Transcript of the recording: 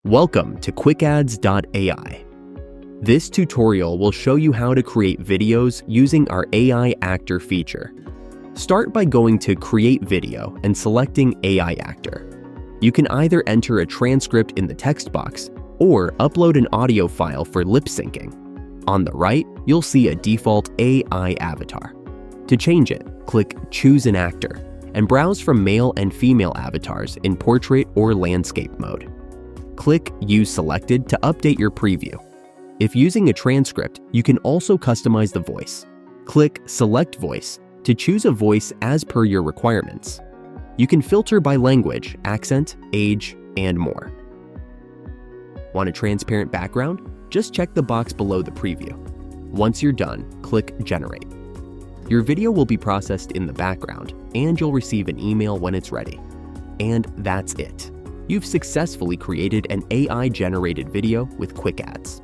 Welcome to Quickads.ai. This tutorial will show you how to create videos using our AI Actor feature. Start by going to Create Video and selecting AI Actor. You can either enter a transcript in the text box or upload an audio file for lip syncing. On the right, you'll see a default AI avatar. To change it, click Choose an Actor and browse from male and female avatars in portrait or landscape mode. Click Use Selected to update your preview. If using a transcript, you can also customize the voice. Click Select Voice to choose a voice as per your requirements. You can filter by language, accent, age, and more. Want a transparent background? Just check the box below the preview. Once you're done, click Generate. Your video will be processed in the background, and you'll receive an email when it's ready. And that's it. You've successfully created an AI-generated video with Quickads.